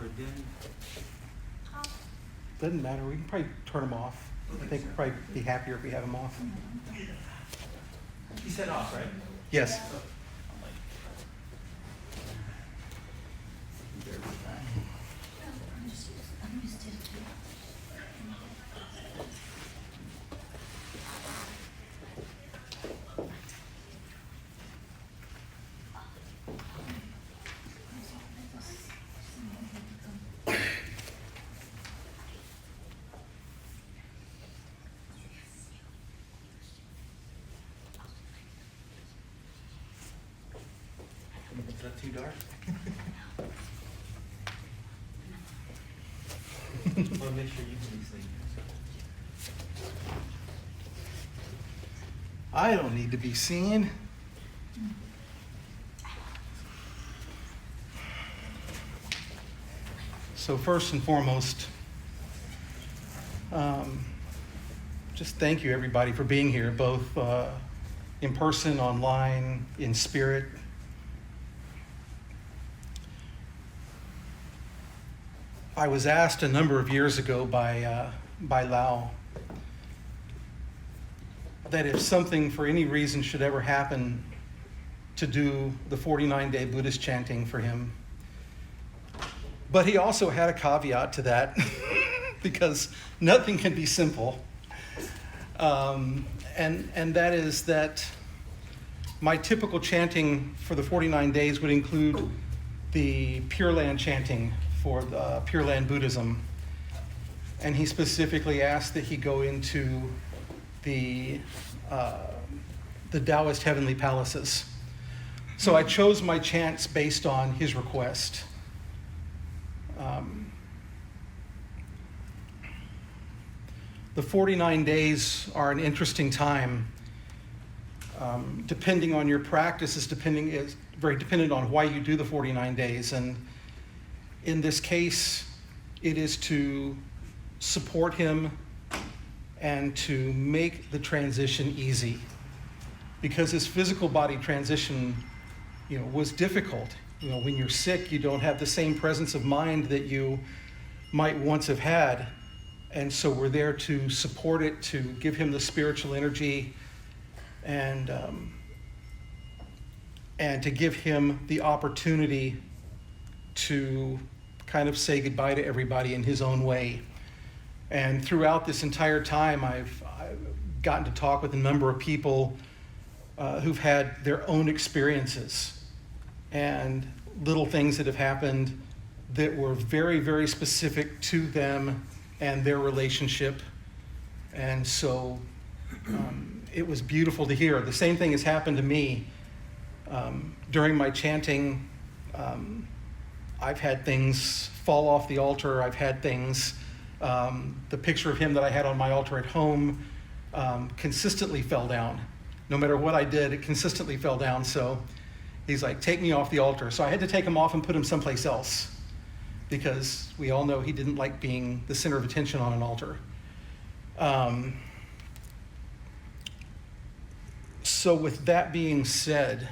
or dim? Doesn't matter. We can probably turn them off. I think we'll probably be happier if we have them off. He said off, right? Yes. Is that too dark? I want to make sure you can see. I don't need to be seen. So first and foremost, just thank you everybody for being here, both in person, online, in spirit. I was asked a number of years ago by Lao that if something for any reason should ever happen, to do the 49-day Buddhist chanting for him. But he also had a caveat to that because nothing can be simple. And that is that my typical chanting for the 49 days would include the Pure Land chanting for the Pure Land Buddhism. And he specifically asked that he go into the Taoist heavenly palaces. So I chose my chants based on his request. The 49 days are an interesting time. Depending on your practice is very dependent on why you do the 49 days. And in this case, it is to support him and to make the transition easy. Because his physical body transition, was difficult. When you're sick, you don't have the same presence of mind that you might once have had. And so we're there to support it, to give him the spiritual energy, and to give him the opportunity to kind of say goodbye to everybody in his own way. And throughout this entire time, I've gotten to talk with a number of people who've had their own experiences and little things that have happened that were very, very specific to them and their relationship. And so it was beautiful to hear. The same thing has happened to me. During my chanting, I've had things fall off the altar. I've had things, the picture of him that I had on my altar at home consistently fell down. No matter what I did, it consistently fell down. So he's like, take me off the altar. So I had to take him off and put him someplace else, because we all know he didn't like being the center of attention on an altar. So with that being said,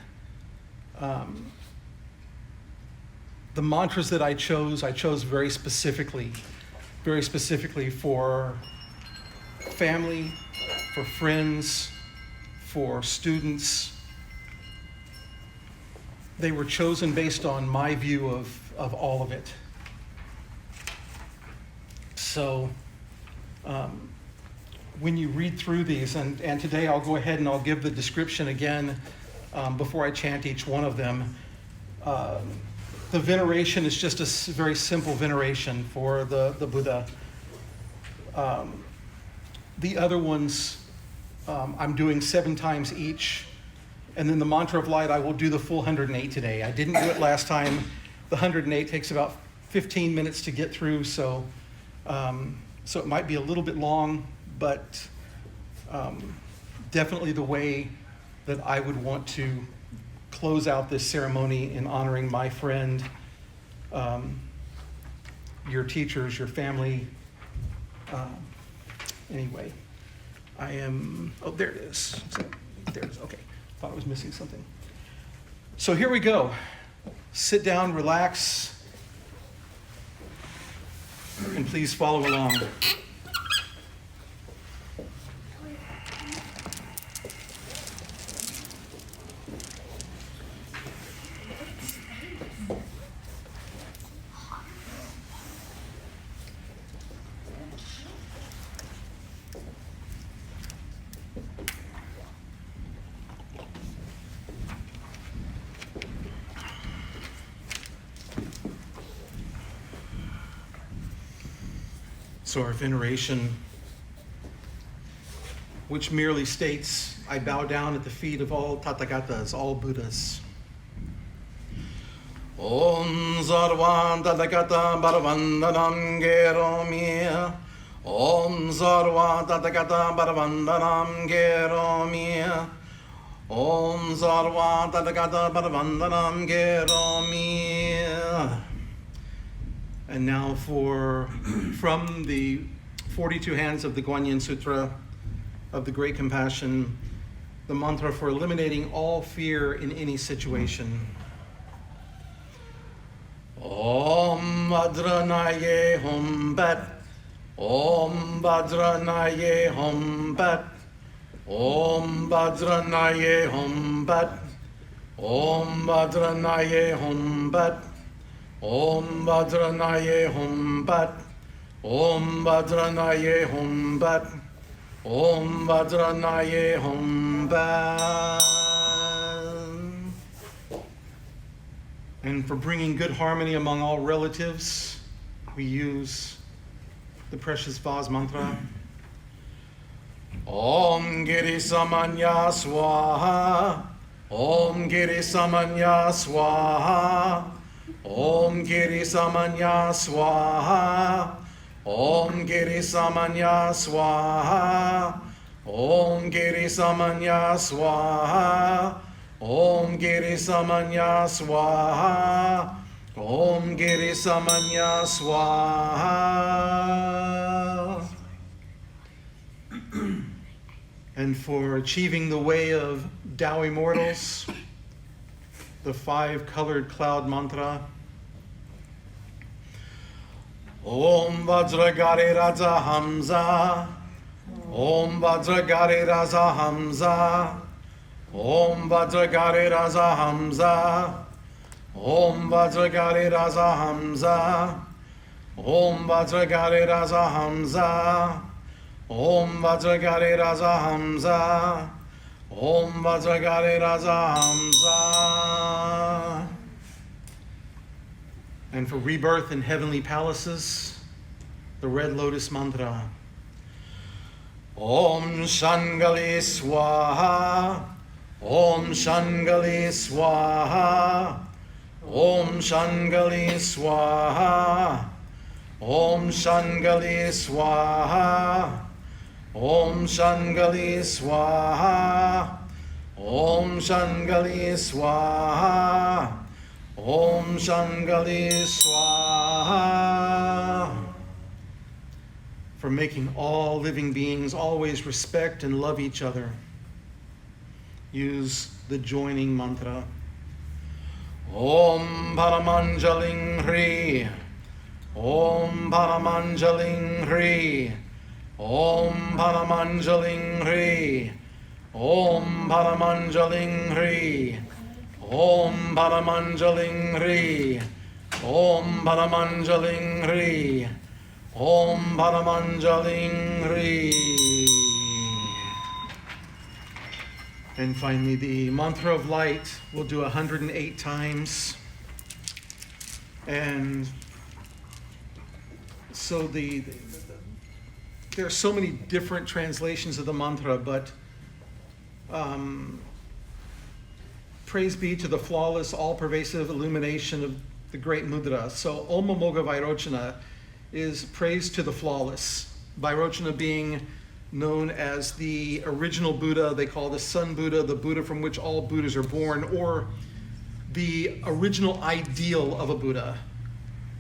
the mantras that I chose very specifically for family, for friends, for students. They were chosen based on my view of all of it. So when you read through these, and today I'll go ahead and I'll give the description again before I chant each one of them. The veneration is just a very simple veneration for the Buddha. The other ones I'm doing 7 times each. And then the mantra of light, I will do the full 108 today. I didn't do it last time. The 108 takes about 15 minutes to get through, so it might be a little bit long, but definitely the way that I would want to close out this ceremony in honoring my friend, your teachers, your family. Anyway, there it is. There it is, okay. Thought I was missing something. So here we go. Sit down, relax. please follow along. So our veneration, which merely states, I bow down at the feet of all Tathagatas, all Buddhas. Om Sarvan Tathagata Bharavandanam Geromi. Om Sarvan Tathagata Bharavandanam Geromi. Om Sarvan Tathagata Bharavandanam Geromi. And now from the 42 hands of the Guanyin Sutra of the Great Compassion, the mantra for eliminating all fear in any situation. Om Bhadranaye Hum Bat. Om Bhadranaye Hum Bat. Om Bhadranaye Hum Bat. Om Bhadranaye Hum Bat. Om Bhadranaye Hum Bat. Om Bhadranaye Hum Bat. Om Bhadranaye Hum Bat. And for bringing good harmony among all relatives, we use the precious vase mantra. Om Giri Samanya Swaha. Om Giri Samanya Swaha. Om Giri Samanya Swaha. Om Giri Samanya Swaha. Om Giri Samanya Swaha. Om Giri Samanya Swaha. Om Giri Samanya Swaha. And for achieving the way of Tao immortals, the 5-colored cloud mantra. Om Vajragari Raja Hamza. Om Vajragari Raja Hamza. Om Vajragari Raja Hamza. Om Vajragari Raja Hamza. Om Vajragari Raja Hamza. Om Vajragari Raja Hamza. Om Vajragari Raja Hamza. And for rebirth in heavenly palaces, the red lotus mantra. Om Shangali Swaha. Om Shangali Swaha. Om Shangali Swaha. Om Shangali Swaha. Om Shangali Swaha. Om Shangali Swaha. Om Shangali Swaha. For making all living beings always respect and love each other, use the joining mantra. Om Paramanjaling Hri. Om Paramanjaling Hri. Om Paramanjaling Hri. Om Paramanjaling Hri. Om Paramanjaling Hri. Om Paramanjaling Hri. Om Paramanjaling Hri. And finally, the mantra of light we'll do 108 times. And so there are so many different translations of the mantra, but praise be to the flawless, all-pervasive illumination of the great mudra. So Om Amoga Vairochana is praise to the flawless. Vairochana being known as the original Buddha, they call the Sun Buddha, the Buddha from which all Buddhas are born, or the original ideal of a Buddha.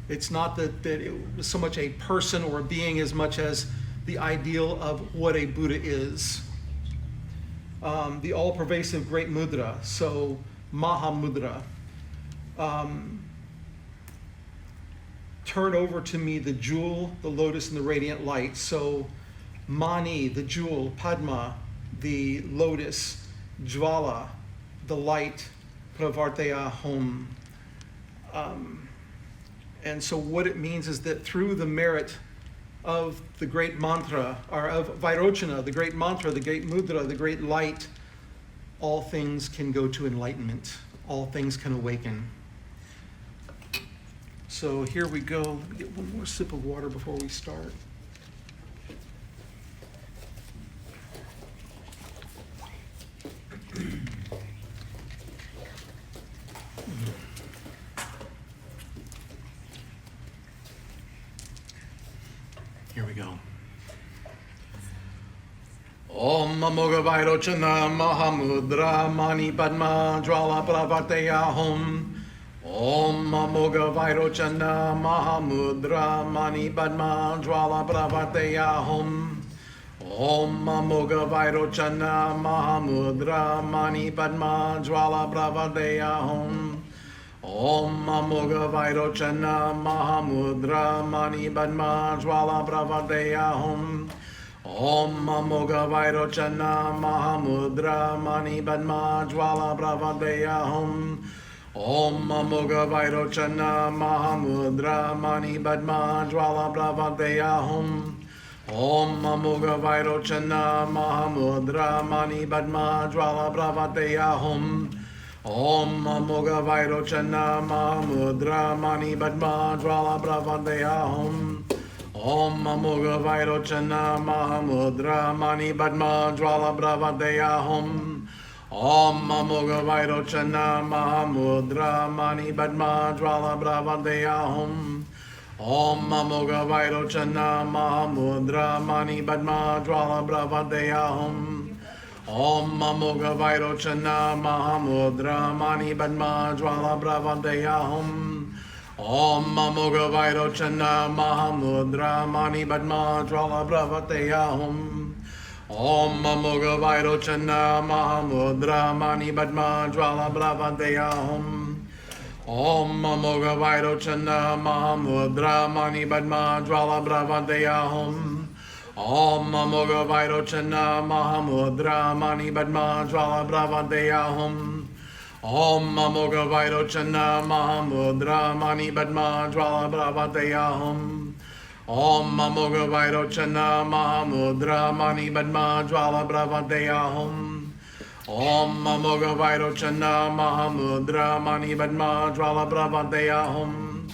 It's not that it was so much a person or a being as much as the ideal of what a Buddha is. The all-pervasive great mudra, so Mahamudra. turn over to me the jewel, the lotus, and the radiant light. So Mani, the jewel, Padma, the lotus, Jvala, the light, Pravartaya Hom. And so what it means is that through the merit of the great mantra, or of Vairochana, the great mantra, the great mudra, the great light, all things can go to enlightenment. All things can awaken. So here we go. Let me get one more sip of water before we start. Here we go. Om Amoga Vairochana Mahamudra Mani Padma Jvala Pravartaya Hom. Om Amoga Vairochana Mahamudra Mani Padma Jvala Pravartaya Hom. Om Amoga Vairochana Mahamudra Mani Padma Jvala Pravartaya Hom. Om Amoga Vairochana Mahamudra Mani Padma Jvala Pravartaya Hom. Om Amoga Vairochana Mahamudra Mani Padma Jvala Pravartaya Hom. Om Amoga Vairochana Mahamudra Mani Padma Jvala Pravartaya Hom. Om Amoga Vairochana Mahamudra Mani Padma Jvala Pravartaya Hom. Om Amoga Vairochana Mahamudra Mani Padma Jvala Pravartaya Hom. Om Amoga Vairochana Mahamudra Mani Padma Jvala Pravartaya Hom. Om Amoga Vairochana Mahamudra Mani Padma Jvala Pravartaya Hom. Om Amoga Vairochana Mahamudra Mani Padma Jvala Pravartaya Hom. Om Amoga Vairochana Mahamudra Mani Padma Jvala Pravartaya Hom. Om Amoga Vairochana Mahamudra Mani Padma Jvala Pravartaya Hom. Om Amoga Vairochana Mahamudra Mani Padma Jvala Pravartaya Hom. Om Amoga Vairochana Mahamudra Mani Padma Jvala Pravartaya Hom. Om Amoga Vairochana Mahamudra Mani Padma Jvala Pravartaya Hom. Om Amoga Vairochana Mahamudra Mani Padma Jvala Pravartaya Hom. Om Amoga Vairochana Mahamudra Mani Padma Jvala Pravartaya Hom. Om Amoga Vairochana Mahamudra Mani Padma Jvala Pravartaya Hom. Om Amoga Vairochana Mahamudra Mani Padma Jvala Pravartaya Hom.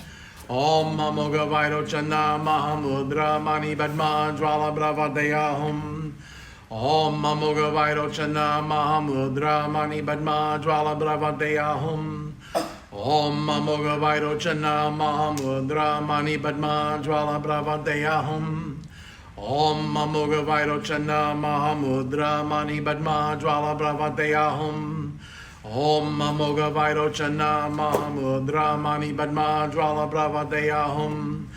Om Amoga Vairochana Mahamudra Mani Padma Jvala Pravartaya Hom. Om Amoga Vairochana Mahamudra Mani Padma Jvala Pravartaya Hom. Om Amoga Vairochana Mahamudra Mani Padma Jvala Pravartaya Hom. Om Amoga Vairochana Mahamudra Mani Padma Jvala Pravartaya Hom. Om Amoga Vairochana Mahamudra Mani Padma Jvala Pravartaya Hom.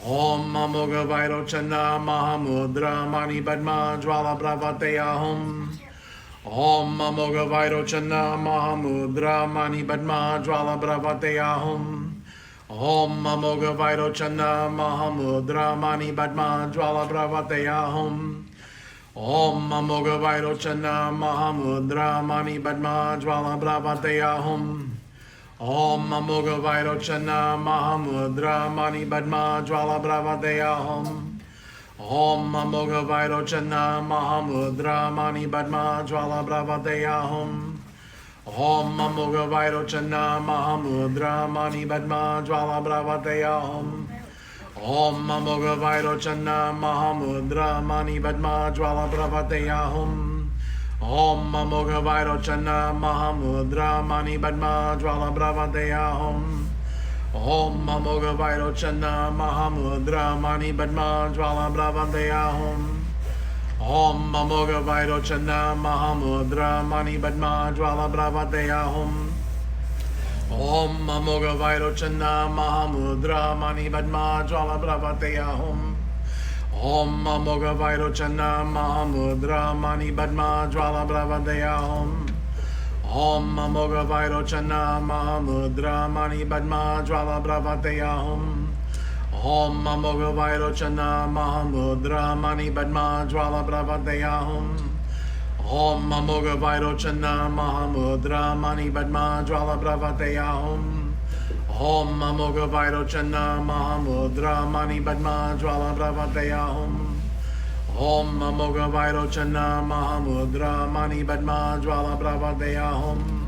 Om Amoga Vairochana Mahamudra Mani Padma Jvala Pravartaya Hom. Om Amoga Vairochana Mahamudra Mani Padma Jvala Pravartaya Hom. Om Amoga Vairochana Mahamudra Mani Padma Jvala Pravartaya Hom. Om Amoga Vairochana Mahamudra Mani Padma Jvala Pravartaya Hom. Om Amoga Vairochana Mahamudra Mani Padma Jvala Pravartaya Hom. Om Amoga Vairochana Mahamudra Mani Padma Jvala Pravartaya Hom. Om Amoga Vairochana Mahamudra Mani Padma Jvala Pravartaya Hom. Om Amoga Vairochana Mahamudra Mani Padma Jvala Pravartaya Hom. Om Amoga Vairochana Mahamudra Mani Padma Jvala Pravartaya Hom. Om Amoga Vairochana Mahamudra Mani Padma Jvala Pravartaya Hom. Om Amoga Vairochana Mahamudra Mani Padma Jvala Pravartaya Hom. Om Amoga Vairochana Mahamudra Mani Padma Jvala Pravartaya Hom. Om Amoga Vairochana Mahamudra Mani Padma Jvala Pravartaya Hom. Om Amoga Vairochana Mahamudra Mani Padma Jvala Bravateyahum. Om Amoga Vairochana Mahamudra Mani Padma Jvala Bravateyahum. Om Amoga Vairochana Mahamudra Mani Padma Jvala Bravateyahum. Om Amoga Vairochana Mahamudra Mani Padma Jvala Bravateyahum. Om Amoga Vairochana Mahamudra Mani Padma Jvala Bravateyahum.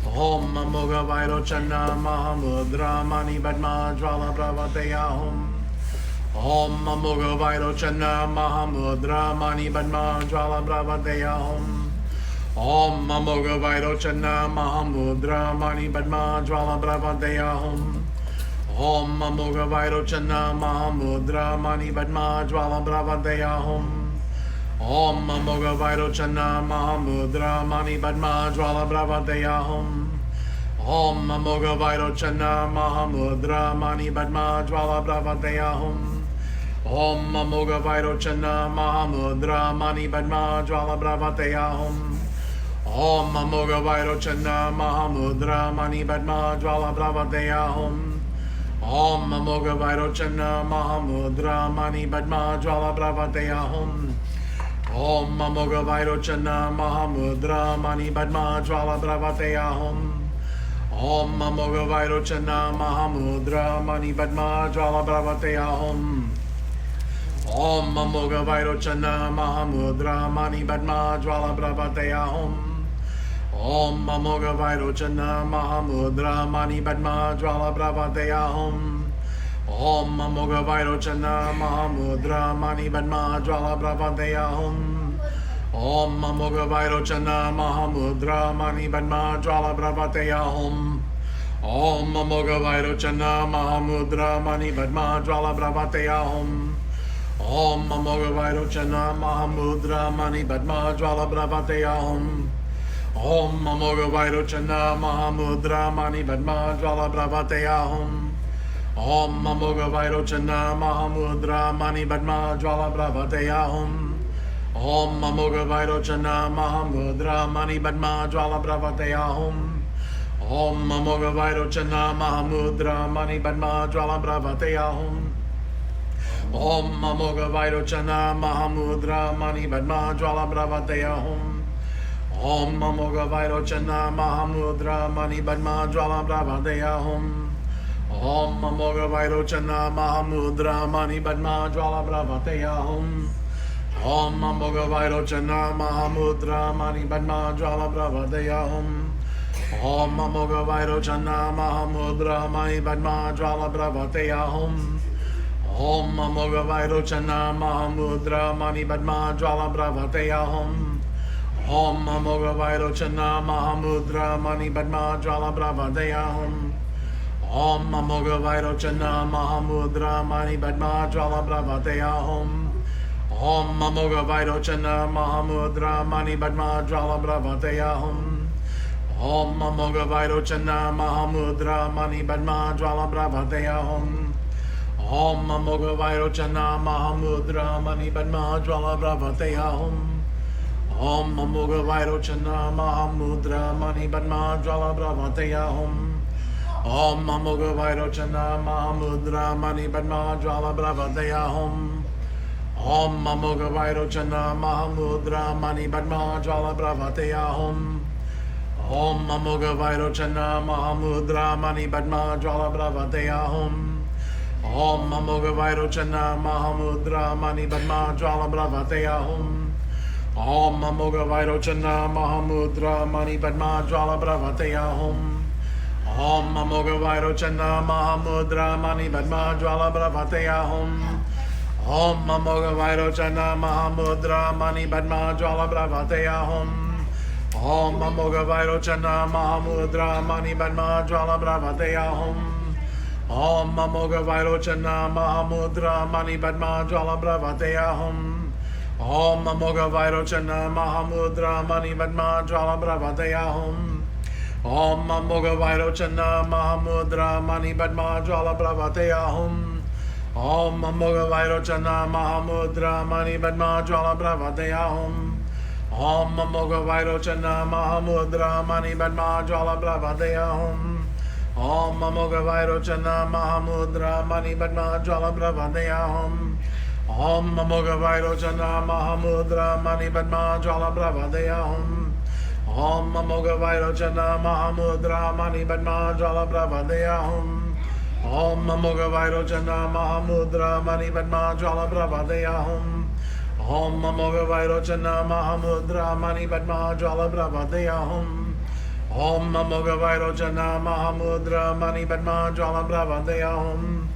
Om Amoga Vairochana Mahamudra Mani Padma Jvala Bravateyahum. Om Amoga Vairochana Mahamudra Mani Padma Jvala Bravateyahum. Om Amoga Vairochana Mahamudra Mani Padma Jvala Bravateyahum. Om Amoga Vairochana Mahamudra Mani Padma Jvala Bravateyahum. Om Amoga Vairochana Mahamudra Mani Padma Jvala Bravateyahum. Om Amoga Vairochana Mahamudra Mani Padma Jvala Bravateyahum. Om Amoga Vairochana Mahamudra Mani Padma Jvala Bravateyahum. Om Amoga Vairochana Mahamudra Mani Padma Jvala Bravateyahum. Om Amoga Vairochana Mahamudra Mani Padma Jvala Bravateyahum. Om Amoga Vairochana Mahamudra Mani Padma Jvala Bravateyahum. Om Amoga Vairochana Mahamudra Mani Padma Jvala Bravateyahum. Om Amoga Vairochana Mahamudra Mani Padma Jvala Bravateyahum. Om Amoga Vairochana Mahamudra Mani Padma Jvala Bravateyahum. Om Amoga Vairochana Mahamudra Mani Padma Jvala Bravateyahum. Om Amoga Vairochana Mahamudra Mani Padma Jvala Bravateyahum. Om Amoga Vairochana Mahamudra Mani Padma Jvala Bravateyahum. Om Amoga Vairochana Mahamudra Mani Padma Jvala Bravateyahum. Om Amoga Vairochana Mahamudra Mani Padma Jvala Bravateyahum. Om Amoga Vairochana Mahamudra Mani Padma Jvala Bravateyahum. Om Amoga Vairochana Mahamudra Mani Padma Jvala Bravateyahum. Om Amoga Vairochana Mahamudra Mani Padma Jvala Bravateyahum. Om Amoga Vairochana Mahamudra Mani Padma Jvala Bravateyahum. Om Amoga Vairochana Mahamudra Mani Padma Jvala Bravateyahum. Om Amoga Vairochana Mahamudra Mani Padma Jvala Bravateyahum. Om Amoga Vairochana Mahamudra Mani Padma Jvala Bravateyahum. Om Amoga Vairochana Mahamudra Mani Padma Jvala Bravateyahum. Om Amoga Vairochana Mahamudra Mani Padma Jvala Bravateyahum. Om Amoga Vairochana Mahamudra Mani Padma Jvala Bravateyahum. Om Amoga Vairochana Mahamudra Mani Padma Jvala Bravateyahum. Om Amoga Vairochana Mahamudra Mani Padma Jvala Bravateyahum. Om Amoga Vairochana Mahamudra Mani Padma Jvala Bravateyahum. Om Amoga Vairochana Mahamudra Mani Padma Jvala Bravateyahum. Om Amoga Vairochana Mahamudra Mani Padma Jvala Bravateyahum. Om Amoga Vairochana Mahamudra Mani Padma Jvala Bravateyahum. Om Amoga Vairochana Mahamudra Mani Padma Jvala Bravateyahum. Om Amoga Vairochana Mahamudra Mani Padma Jvala Bravateyahum. Om Amoga Vairochana Mahamudra Mani Padma Jvala Bravateyahum. Om Amoga Vairochana Mahamudra Mani Padma Jvala Bravateyahum. Om Amoga Vairochana Mahamudra Mani Padma Jvala Bravateyahum. Om Amoga Vairochana Mahamudra Mani Padma Jvala Bravateyahum. Om Amoga Vairochana Mahamudra Mani Padma Jvala Bravateyahum. Om Amoga Vairochana Mahamudra Mani Padma Jvala Bravateyahum. Om Amoga Vairochana Mahamudra Mani Padma Jvala Bravateyahum. Om Amoga Vairochana Mahamudra Mani Padma Jvala Bravateyahum. Om Amoga Vairochana Mahamudra Mani Padma Jvala Bravateyahum. Om Moga Vairochana Mahamudra Mani Padma Jvala Bravadeya Hum. Om Moga Vairochana Mahamudra Mani Padma Jvala Bravadeya Hum. Om Moga Vairochana Mahamudra Mani Padma Jvala Bravadeya Hum. Om Moga Vairochana Mahamudra Mani Padma Jvala Bravadeya Hum. Om Moga Vairochana Mahamudra Mani Padma Jvala Bravadeya Hum. Om Moga Vairochana Mahamudra Mani Padma Jvala Bravadeya Hum. Om Moga Vairochana Mahamudra Mani Padma Jvala Bravadeya Hum.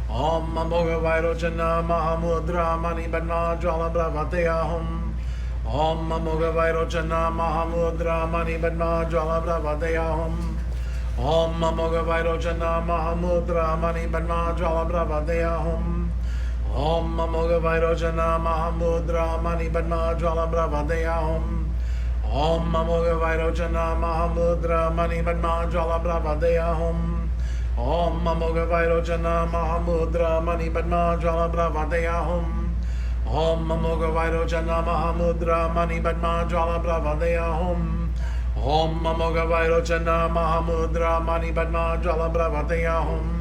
Om Moga Vairochana Mahamudra Mani Padma Jvala Bravadeya Hum. Om Moga Vairochana Mahamudra Mani Padma Jvala Bravadeya Hum. Om Moga Vairochana Mahamudra Mani Padma Jvala Bravadeya Hum. Om Moga Vairochana Mahamudra Mani Padma Jvala Bravadeya Hum. Om Moga Vairochana Mahamudra Mani Padma Jvala Bravadeya Hum. Om Moga Vairochana Mahamudra Mani Padma Jvala Bravadeya Hum. Om Moga Vairochana Mahamudra Mani Padma Jvala Bravadeya Hum. Om Moga Vairochana Mahamudra Mani Padma Jvala Bravadeya Hum.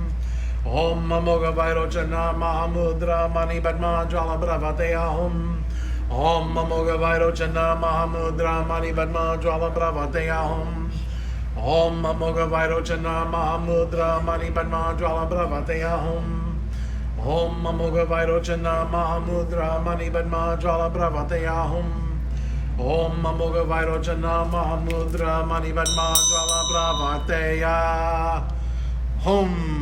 Om Moga Vairochana Mahamudra Mani Padma Jvala Bravadeya Hum. Om Moga Vairochana Mahamudra Mani Padma Jvala Bravadeya Hum. Om Moga Vairochana Mahamudra Mani Padma Jvala Bravadeya Hum. Om Moga Vairochana Mahamudra Mani Padma Jvala Bravadeya Hum. Om Moga Vairochana Mahamudra Mani Padma Jvala Bravadeya Hum.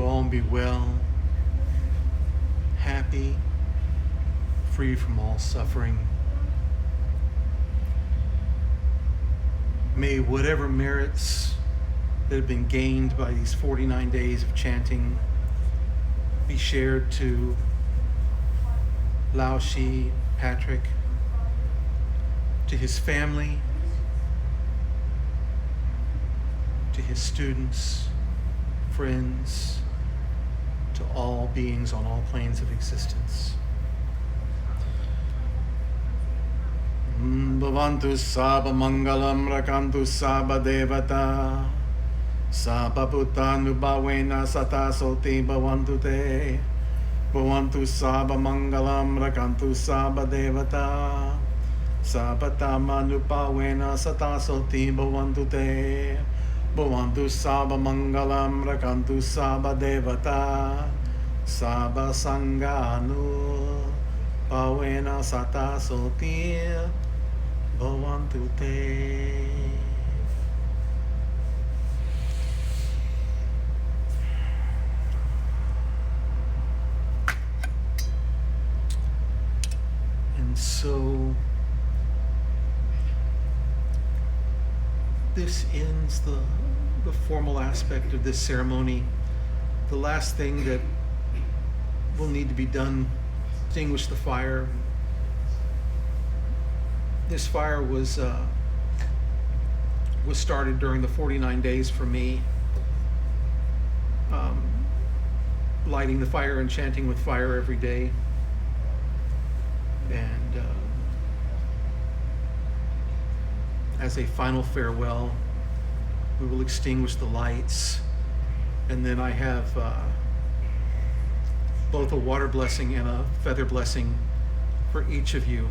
you all be well, happy, free from all suffering. May whatever merits that have been gained by these 49 days of chanting be shared to Lao Shi, Patrick, to his family, to his students, friends, to all beings on all planes of existence. Bhavantu Sabha Mangalam Rakantu Sabha Devata Sabha Bhutanubhavena Sata Soti Bhavantu Te Bhavantu Sabha Mangalam Rakantu Sabha Devata Sabha Tamanubhavena Sata Soti Bhavantu Te Bhavantu Sabha Mangalam Rakantu Sabha Devata Sabha Sanganu Bhavena Sata Soti Bhavantu Te. And so this ends the formal aspect of this ceremony. The last thing that will need to be done, extinguish the fire. This fire was started during the 49 days for me. Lighting the fire and chanting with fire every day. And as a final farewell, we will extinguish the lights. And then I have both a water blessing and a feather blessing for each of you.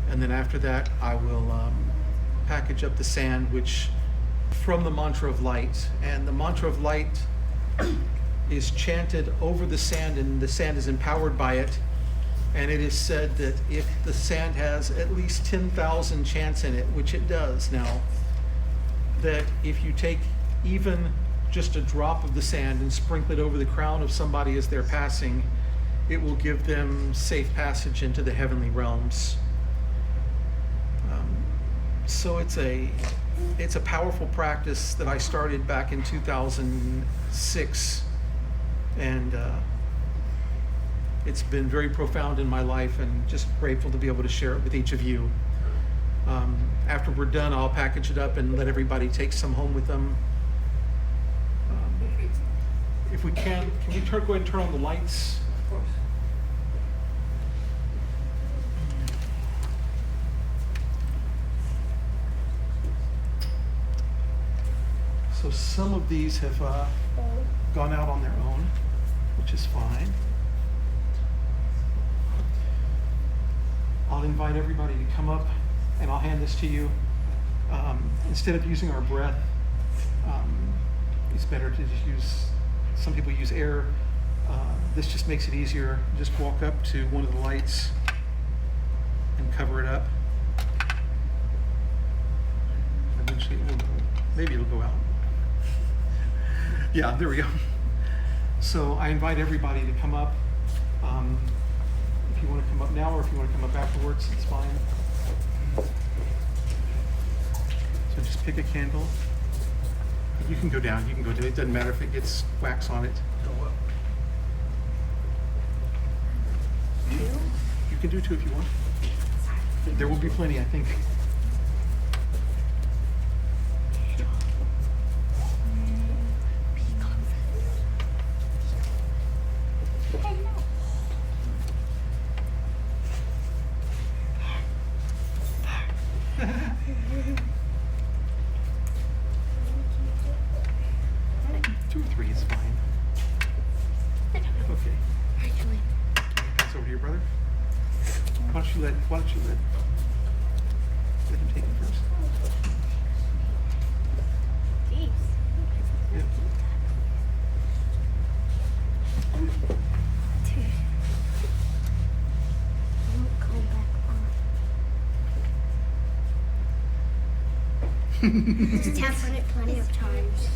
And then after that, I will package up the sand, which from the mantra of light. And the mantra of light is chanted over the sand, and the sand is empowered by it. And it is said that if the sand has at least 10,000 chants in it, which it does now, that if you take even just a drop of the sand and sprinkle it over the crown of somebody as they're passing, it will give them safe passage into the heavenly realms. So it's a powerful practice that I started back in 2006, and it's been very profound in my life, and just grateful to be able to share it with each of you. After we're done, I'll package it up and let everybody take some home with them. If we can we go ahead and turn on the lights? Of course. So some of these have gone out on their own, which is fine. I'll invite everybody to come up, and I'll hand this to you. Instead of using our breath, it's better to just use, some people use air. This just makes it easier. Just walk up to one of the lights and cover it up. Eventually it will go, maybe it'll go out. Yeah, there we go. So I invite everybody to come up. If you want to come up now, or if you want to come up afterwards, it's fine. So just pick a candle. You can go down, you can go to it. It doesn't matter if it gets wax on it. You can do two if you want. There will be plenty, I think. Two or three is fine. Okay. Pass over to your brother. Why don't you let him take it first? Yeah. Just tap on it plenty of times.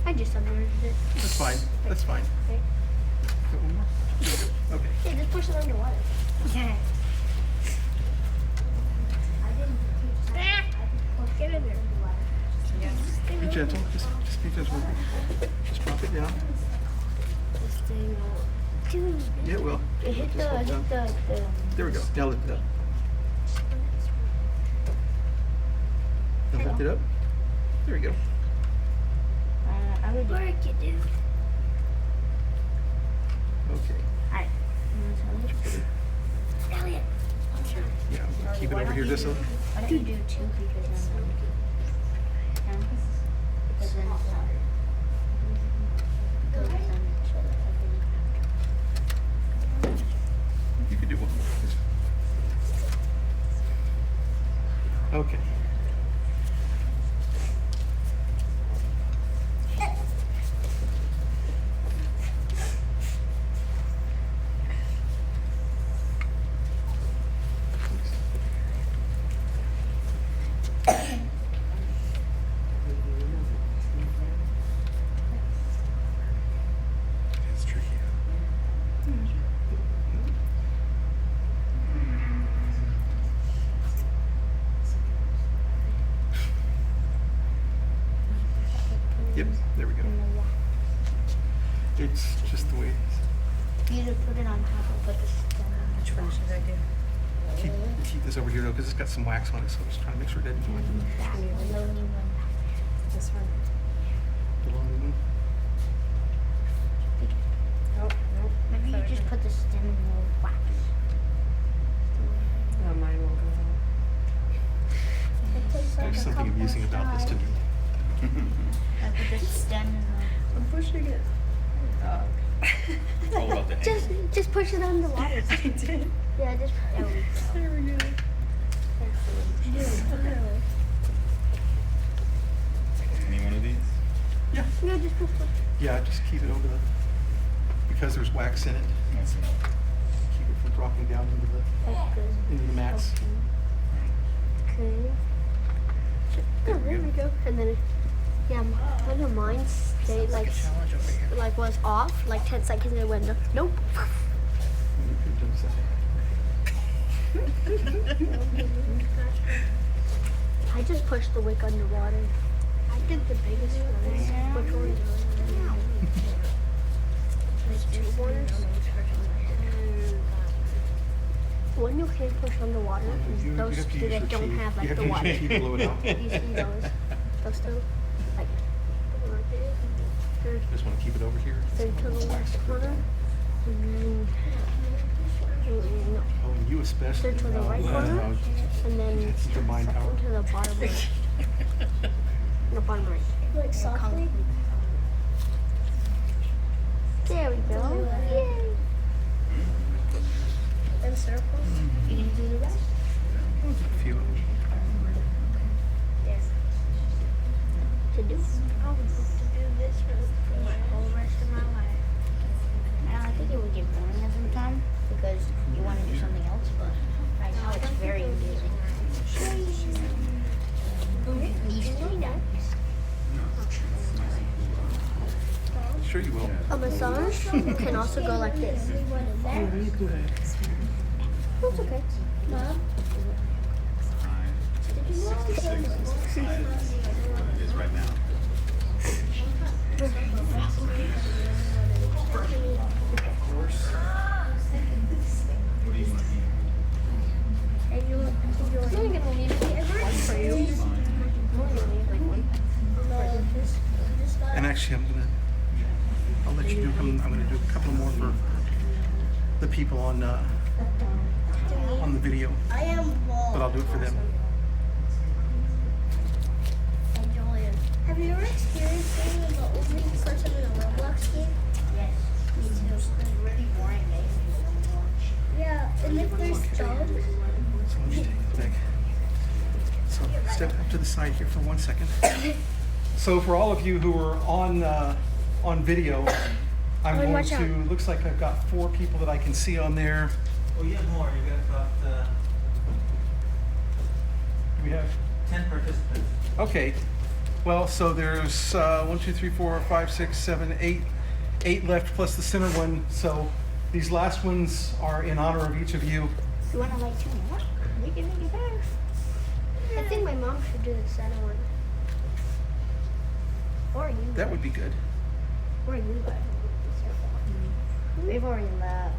I just submerged it. That's fine. That's fine. Okay. Got one more? Okay. Yeah, just push it underwater. Yeah. Get in there. Be gentle. Just be gentle. Just drop it down. This thing will. Dude. Yeah, it will. It hit Just hold down. the. There we go. Now lift it up. Now lift it up. There we go. I would work it, dude. Okay. Alright. Elliot. Yeah, I'm gonna keep it over here just so. Why don't you do two because then because then goes on so that You could do one more. Okay. It's tricky. Yep, there we go. It's just the way it is. you just put it on top and put the stem on. Which one should I do? Keep this over here though, because it's got some wax on it, so I'm just trying to make sure it doesn't join This one? the long one. Nope, nope. Maybe you just put the stem in the wax. No, mine won't go There's something amusing about this to me. I put the stem in the. I'm pushing it. Oh. All about the Just push it on the water. I did. Yeah, just there we go. There we go. Any one of these? Yeah. Yeah, just push it. Yeah, just keep it over the, because there's wax in it, That's enough. keep it from dropping down into the mats. Okay. Oh, there we go. And then, yeah, one of mine stayed like was off, like 10 seconds and it went, nope. You could have done something. I just pushed the wick underwater. I did the biggest one. Which one? There's two ones. One you can push underwater. You Those have to two use that your don't key. have You like have the to use water. your key to blow it out. You see those? Those two? Like right there. They're Just want to keep it over here. they're to the left corner. And then no. Oh, and you especially. They're to the right corner. And then It's your mind power. to the bottom right. The bottom right. Like softly? There we go. Yay! And circles? You can do the rest? A few of them. Yes. To do? I would love to do this for my whole rest of my life. I think it would get boring at some time because you want to do something else, but right now it's very amusing. Sure you will. A massage can also go like this. That's okay. Mom? It is right now. Of course. What do you want to eat? I'm gonna leave it for you. And actually, I'll let you do. I'm gonna do a couple more for the people on the video, I am but I'll do it for them. Have you ever experienced being the only person in a Roblox game? Yes, me too. It's a really boring game. Yeah, and if there's dogs. So let me take it back. So step up to the side here for 1 second. So for all of you who are on video, I'm going watch out. to. Looks like I've got 4 people that I can see on there. Oh, you have more. You got about We have 10 participants. okay. Well, so there's 1, 2, 3, 4, 5, 6, 7, 8, 8 left plus the center one. So these last ones are in honor of each of you. You want to light two more? We can make it better. I think my mom should do the center one. Or you. That would be good. Or you guys. We've already left.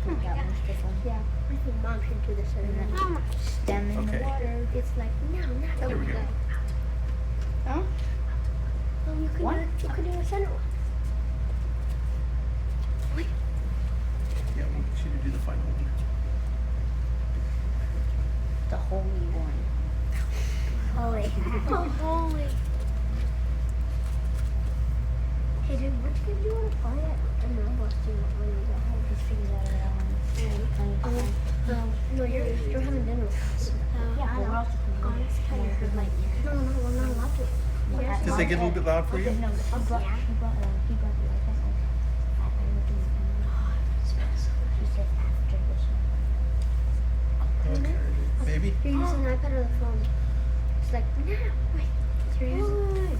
Got most of them. Yeah, I think mom should do the center one. Stem in Okay. the water. It's like, no, not Here we over go. there. Huh? Oh, you could What? do, you could do the center one. Yeah, we'll get you to do the final one. The holy one. Holy. Oh, holy. Hey, dude, which game do you want to play at? I don't know, let's do it when we go home. Just figure that out. No, you're having dinner with us. Yeah, but we're also Oh, it's kind of hurt my ear. No, we're not allowed to. Yes. Did they get a little bit loud for you? No, he brought the iPhone over. He said after this one. Okay. Maybe? You're using an iPad or the phone. It's like, no, wait. You're using.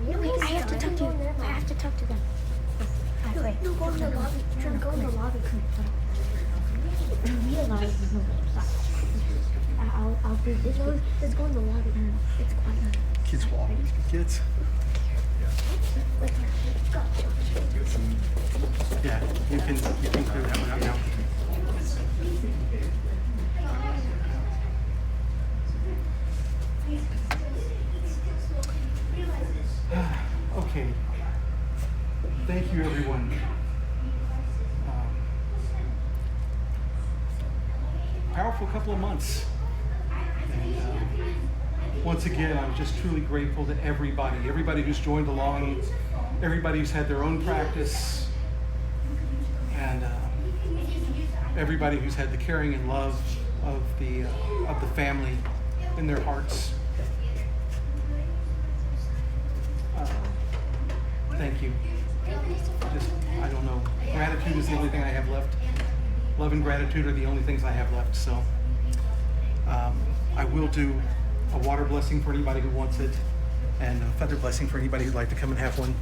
No, wait, I have to talk to you. I have to talk to them. Wait. No, go in the lobby. Trying to go in the lobby. You realize I'll do this. No, let's go in the lobby. It's quiet. Kids walk. Kids. Go. Yeah, you can clear that one out now. Okay. Thank you, everyone. Powerful couple of months. And, once again, I'm just truly grateful to everybody who's joined along, everybody who's had their own practice, and everybody who's had the caring and love of the family in their hearts. Thank you. Just, I don't know. Gratitude is the only thing I have left. Love and gratitude are the only things I have left. So I will do a water blessing for anybody who wants it, and a feather blessing for anybody who'd like to come and have one.